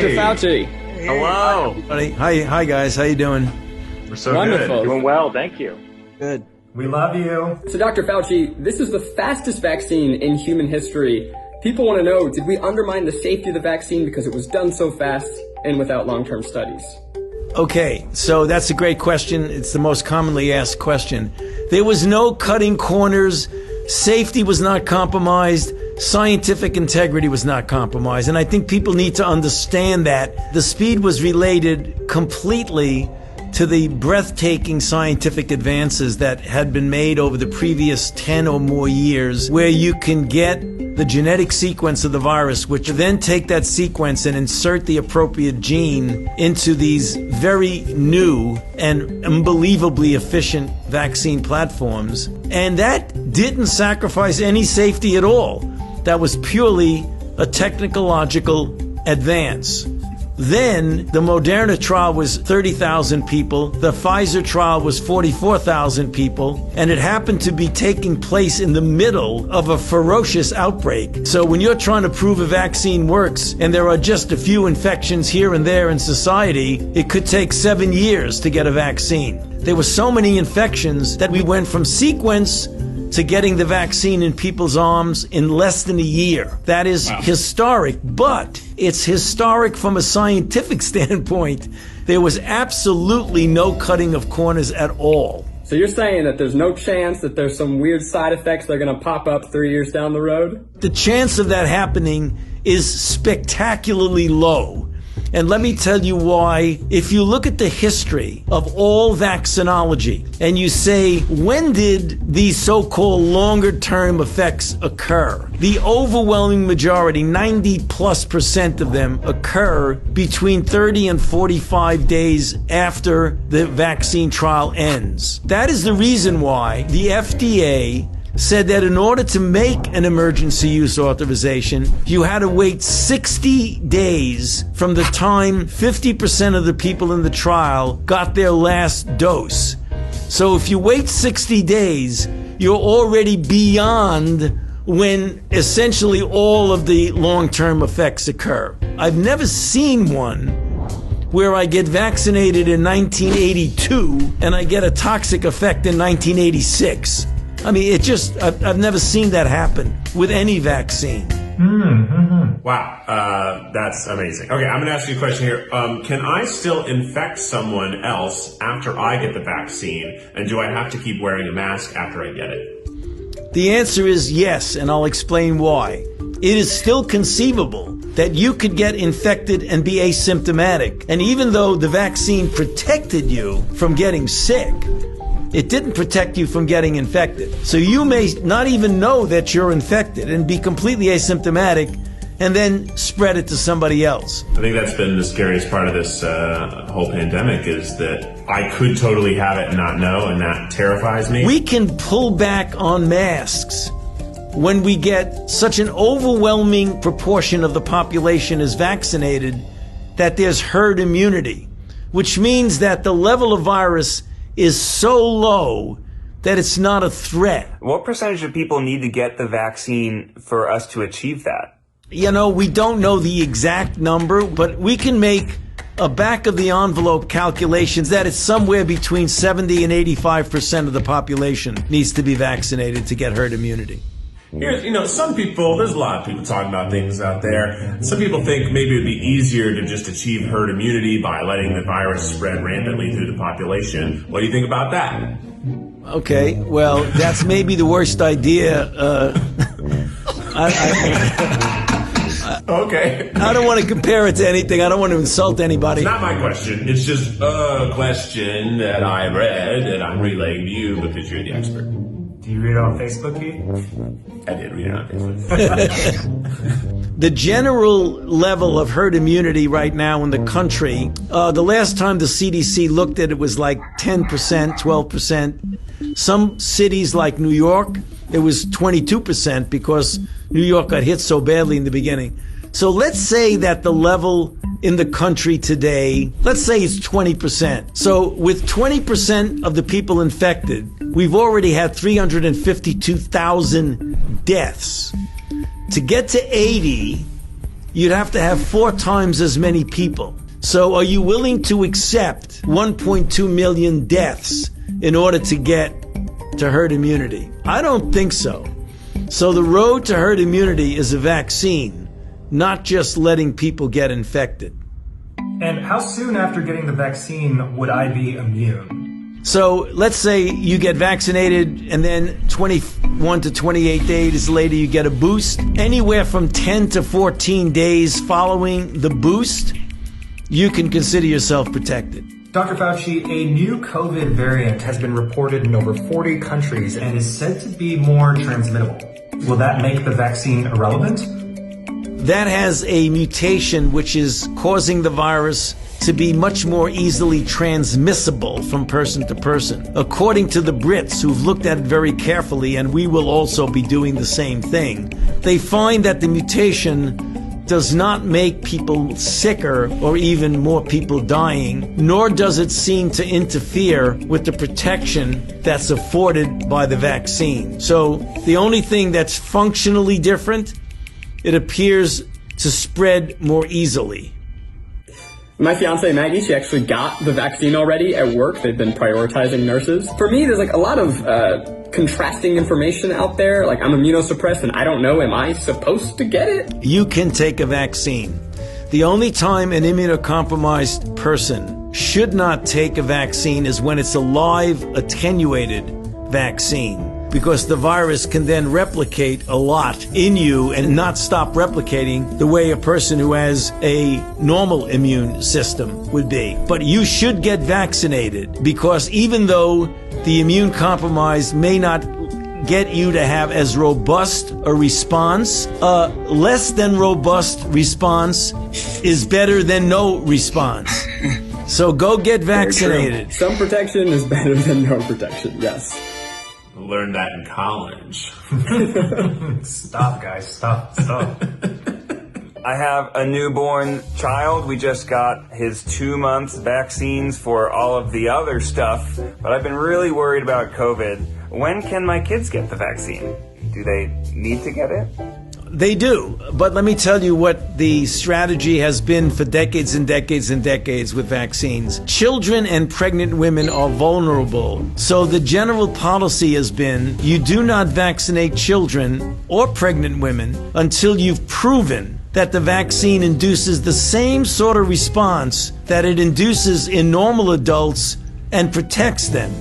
Dr. Fauci. Hello. Hi, guys. How you doing? We're so Wonderful. good. Doing well, thank you. Good. We love you. So, Dr. Fauci, this is the fastest vaccine in human history. People want to know, did we undermine the safety of the vaccine because it was done so fast and without long-term studies? Okay, so that's a great question. It's the most commonly asked question. There was no cutting corners. Safety was not compromised. Scientific integrity was not compromised. And I think people need to understand that the speed was related completely to the breathtaking scientific advances that had been made over the previous 10 or more years, where you can get the genetic sequence of the virus, which then take that sequence and insert the appropriate gene into these very new and unbelievably efficient vaccine platforms. And that didn't sacrifice any safety at all. That was purely a technological advance. Then the Moderna trial was 30,000 people. The Pfizer trial was 44,000 people. And it happened to be taking place in the middle of a ferocious outbreak. So when you're trying to prove a vaccine works and there are just a few infections here and there in society, it could take 7 years to get a vaccine. There were so many infections that we went from sequence to getting the vaccine in people's arms in less than a year. That is historic, but it's historic from a scientific standpoint. There was absolutely no cutting of corners at all. So you're saying that there's no chance that there's some weird side effects that are going to pop up 3 years down the road? The chance of that happening is spectacularly low. And let me tell you why. If you look at the history of all vaccinology and you say, when did these so-called longer-term effects occur? The overwhelming majority, 90+% of them, occur between 30 and 45 days after the vaccine trial ends. That is the reason why the FDA said that in order to make an emergency use authorization, you had to wait 60 days from the time 50% of the people in the trial got their last dose. So if you wait 60 days, you're already beyond when essentially all of the long-term effects occur. I've never seen one where I get vaccinated in 1982 and I get a toxic effect in 1986. I mean, I've never seen that happen with any vaccine. Wow, that's amazing. Okay, I'm going to ask you a question here. Can I still infect someone else after I get the vaccine? And do I have to keep wearing a mask after I get it? The answer is yes, and I'll explain why. It is still conceivable that you could get infected and be asymptomatic. And even though the vaccine protected you from getting sick, it didn't protect you from getting infected. So you may not even know that you're infected and be completely asymptomatic and then spread it to somebody else. I think that's been the scariest part of this whole pandemic, is that I could totally have it and not know, and that terrifies me. We can pull back on masks when we get such an overwhelming proportion of the population is vaccinated that there's herd immunity, which means that the level of virus is so low that it's not a threat. What percentage of people need to get the vaccine for us to achieve that? You know, we don't know the exact number, but we can make a back-of-the-envelope calculations that it's somewhere between 70 and 85% of the population needs to be vaccinated to get herd immunity. Here's, some people, there's a lot of people talking about things out there. Some people think maybe it would be easier to just achieve herd immunity by letting the virus spread rampantly through the population. What do you think about that? Okay, well, that's maybe the worst idea. Okay. I don't want to compare it to anything. I don't want to insult anybody. It's not my question. It's just a question that I read and I'm relaying to you because you're the expert. Do you read it on Facebook, Keith? I did read it on Facebook. The general level of herd immunity right now in the country, the last time the CDC looked at it was like 10%, 12%. Some cities like New York, it was 22% because New York got hit so badly in the beginning. So let's say that the level in the country today, let's say it's 20%. So with 20% of the people infected, we've already had 352,000 deaths. To get to 80, you'd have to have 4 times as many people. So are you willing to accept 1.2 million deaths in order to get to herd immunity? I don't think so. So the road to herd immunity is a vaccine, not just letting people get infected. And how soon after getting the vaccine would I be immune? So let's say you get vaccinated and then 21 to 28 days later you get a boost. Anywhere from 10 to 14 days following the boost, you can consider yourself protected. Dr. Fauci, a new COVID variant has been reported in over 40 countries and is said to be more transmittable. Will that make the vaccine irrelevant? That has a mutation which is causing the virus to be much more easily transmissible from person to person. According to the Brits, who've looked at it very carefully, and we will also be doing the same thing, they find that the mutation does not make people sicker or even more people dying, nor does it seem to interfere with the protection that's afforded by the vaccine. So the only thing that's functionally different, it appears to spread more easily. My fiance Maggie, she actually got the vaccine already at work. They've been prioritizing nurses. For me, there's like a lot of contrasting information out there. Like, I'm immunosuppressed and I don't know, am I supposed to get it? You can take a vaccine. The only time an immunocompromised person should not take a vaccine is when it's a live, attenuated vaccine, because the virus can then replicate a lot in you and not stop replicating the way a person who has a normal immune system would be. But you should get vaccinated, because even though the immune compromised may not get you to have as robust a response, a less than robust response is better than no response. So go get vaccinated. Some protection is better than no protection, yes. Learned that in college. Stop, guys. Stop. I have a newborn child. We just got his 2 months vaccines for all of the other stuff, but I've been really worried about COVID. When can my kids get the vaccine? Do they need to get it? They do, but let me tell you what the strategy has been for decades and decades and decades with vaccines. Children and pregnant women are vulnerable, so the general policy has been you do not vaccinate children or pregnant women until you've proven that the vaccine induces the same sort of response that it induces in normal adults and protects them.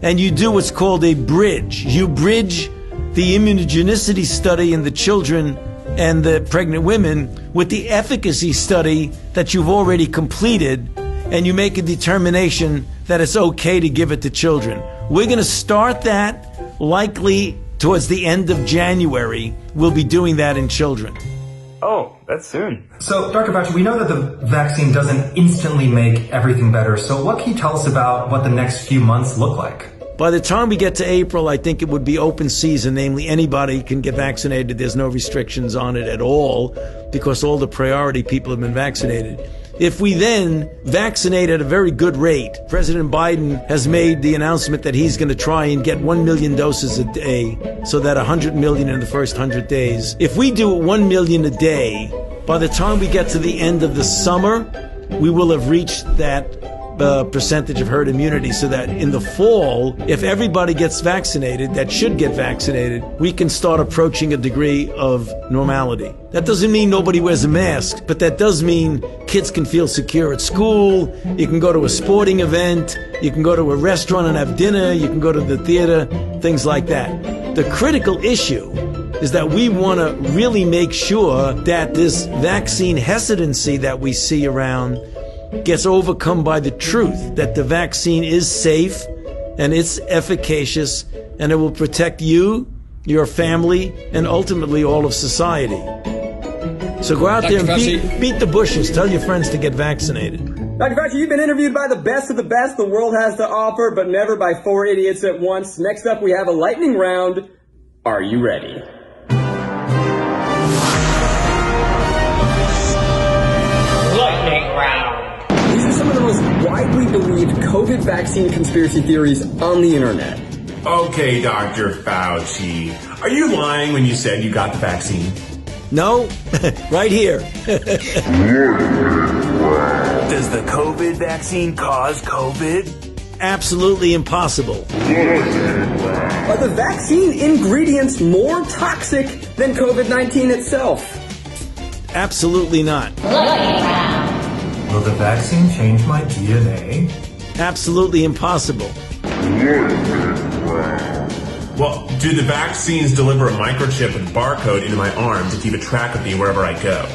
And you do what's called a bridge. You bridge the immunogenicity study in the children and the pregnant women with the efficacy study that you've already completed, and you make a determination that it's okay to give it to children. We're going to start that likely towards the end of January. We'll be doing that in children. Oh, that's soon. So, Dr. Fauci, we know that the vaccine doesn't instantly make everything better. So what can you tell us about what the next few months look like? By the time we get to April, I think it would be open season, namely anybody can get vaccinated. There's no restrictions on it at all because all the priority people have been vaccinated. If we then vaccinate at a very good rate, President Biden has made the announcement that he's going to try and get 1 million doses a day, so that 100 million in the first 100 days. If we do 1 million a day, by the time we get to the end of the summer, we will have reached that percentage of herd immunity, so that in the fall, if everybody gets vaccinated, that should get vaccinated, we can start approaching a degree of normality. That doesn't mean nobody wears a mask, but that does mean kids can feel secure at school, you can go to a sporting event, you can go to a restaurant and have dinner, you can go to the theater, things like that. The critical issue is that we want to really make sure that this vaccine hesitancy that we see around gets overcome by the truth that the vaccine is safe and it's efficacious and it will protect you, your family, and ultimately all of society. So go out there and beat the bushes. Tell your friends to get vaccinated. Dr. Fauci, you've been interviewed by the best of the best the world has to offer, but never by 4 idiots at once. Next up, we have a lightning round. Are you ready? Lightning round. These are some of the most widely believed COVID vaccine conspiracy theories on the internet. Okay, Dr. Fauci. Are you lying when you said you got the vaccine? No? Right here. Does the COVID vaccine cause COVID? Absolutely impossible. Are the vaccine ingredients more toxic than COVID-19 itself? Absolutely not. Will the vaccine change my DNA? Absolutely impossible. Well, do the vaccines deliver a microchip with a barcode into my arm to keep a track of me wherever I go?